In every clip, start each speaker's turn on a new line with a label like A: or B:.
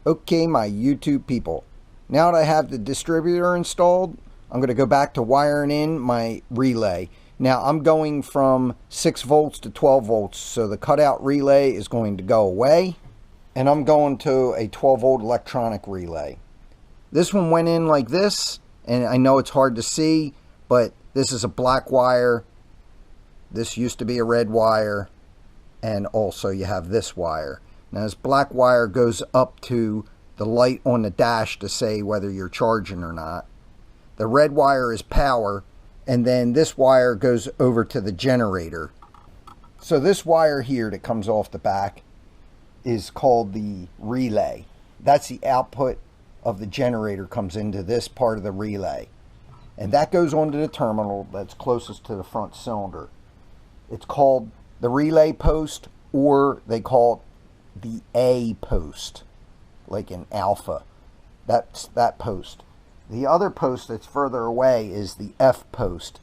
A: Okay, my YouTube people, now that I have the distributor installed, I'm going to go back to wiring in my relay. Now I'm going from 6 volts to 12 volts, so the cutout relay is going to go away, and I'm going to a 12 volt electronic relay. This one went in like this, and I know it's hard to see, but this is a black wire, this used to be a red wire, and also you have this wire. Now this black wire goes up to the light on the dash to say whether you're charging or not. The red wire is power, and then this wire goes over to the generator. So this wire here that comes off the back is called the relay. That's the output of the generator, comes into this part of the relay. And that goes onto the terminal that's closest to the front cylinder. It's called the relay post, or they call it the A post, like an alpha. That's that post. The other post that's further away is the F post.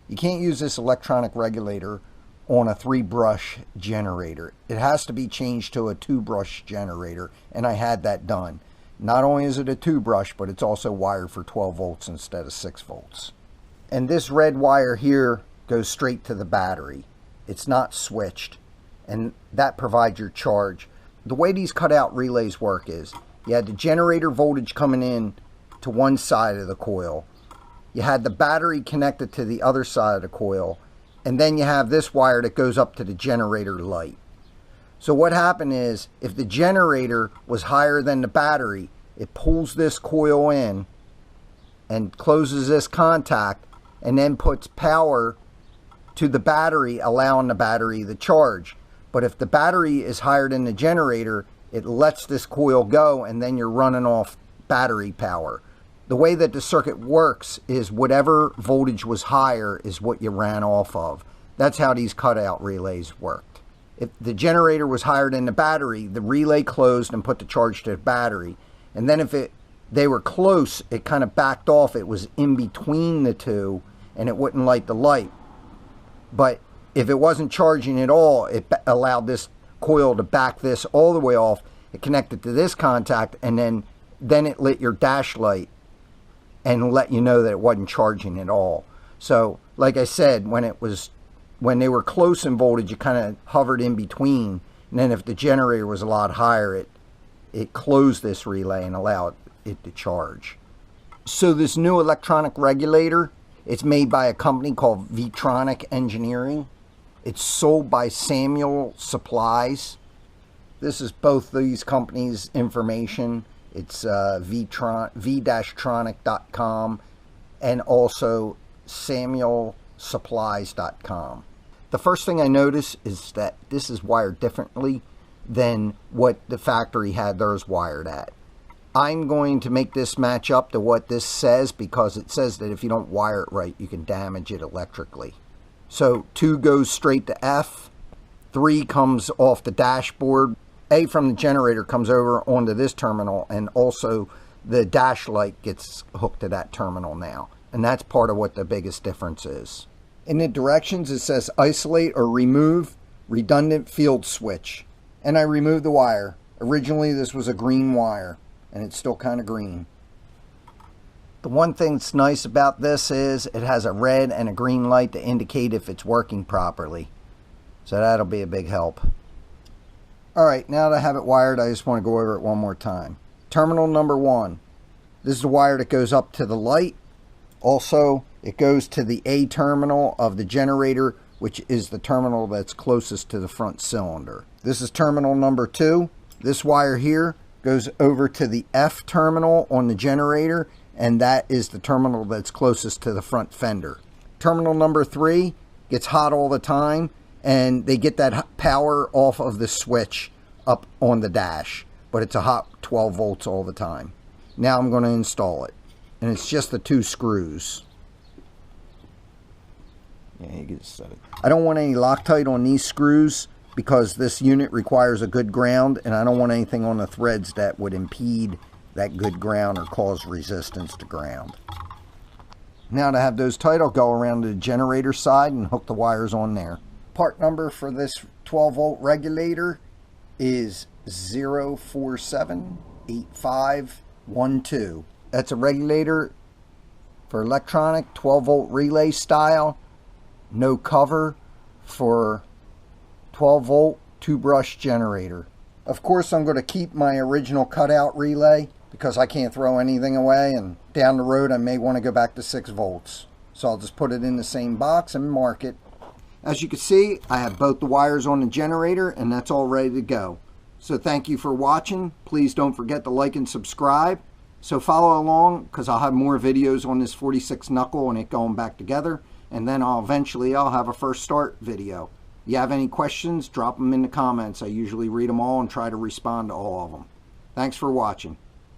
A: You can't use this electronic regulator on a 3-brush generator. It has to be changed to a 2-brush generator, and I had that done. Not only is it a 2-brush, but it's also wired for 12 volts instead of 6 volts. And this red wire here goes straight to the battery. It's not switched, and that provides your charge. The way these cutout relays work is you had the generator voltage coming in to one side of the coil, you had the battery connected to the other side of the coil, and then you have this wire that goes up to the generator light. So what happened is, if the generator was higher than the battery, it pulls this coil in and closes this contact, and then puts power to the battery, allowing the battery to charge. But if the battery is higher than the generator, it lets this coil go, and then you're running off battery power. The way that the circuit works is whatever voltage was higher is what you ran off of. That's how these cutout relays worked. If the generator was higher than the battery, the relay closed and put the charge to the battery. And then if they were close, it kind of backed off. It was in between the two, and it wouldn't light the light. But if it wasn't charging at all, it allowed this coil to back this all the way off. It connected to this contact, and then it lit your dash light and let you know that it wasn't charging at all. So like I said, when they were close in voltage, it kind of hovered in between, and then if the generator was a lot higher, it closed this relay and allowed it to charge. So this new electronic regulator, it's made by a company called V-Tronic Engineering. It's sold by Samuel Supplies. This is both these companies' information. It's v-tronic.com and also samuelsupplies.com. The first thing I notice is that this is wired differently than what the factory had theirs wired at. I'm going to make this match up to what this says, because it says that if you don't wire it right, you can damage it electrically. So 2 goes straight to F, 3 comes off the dashboard, A from the generator comes over onto this terminal, and also the dash light gets hooked to that terminal now. And that's part of what the biggest difference is. In the directions it says isolate or remove redundant field switch. And I removed the wire. Originally this was a green wire, and it's still kind of green. The one thing that's nice about this is it has a red and a green light to indicate if it's working properly. So that'll be a big help. Alright, now that I have it wired, I just want to go over it one more time. Terminal number 1. This is the wire that goes up to the light. Also, it goes to the A terminal of the generator, which is the terminal that's closest to the front cylinder. This is terminal number 2. This wire here goes over to the F terminal on the generator, and that is the terminal that's closest to the front fender. Terminal number 3 gets hot all the time, and they get that power off of the switch up on the dash, but it's a hot 12 volts all the time. Now I'm going to install it, and it's just the 2 screws. Yeah, you get set it. I don't want any Loctite on these screws because this unit requires a good ground, and I don't want anything on the threads that would impede that good ground or cause resistance to ground. Now to have those tight, I'll go around to the generator side and hook the wires on there. Part number for this 12 volt regulator is 047 8512. That's a regulator for electronic 12 volt relay style, no cover, for 12 volt 2-brush generator. Of course, I'm going to keep my original cutout relay because I can't throw anything away, and down the road I may want to go back to 6 volts. So I'll just put it in the same box and mark it. As you can see, I have both the wires on the generator, and that's all ready to go. So thank you for watching. Please don't forget to like and subscribe. So follow along, because I'll have more videos on this 46 knuckle and it going back together, and then I'll have a first start video. If you have any questions, drop them in the comments. I usually read them all and try to respond to all of them. Thanks for watching.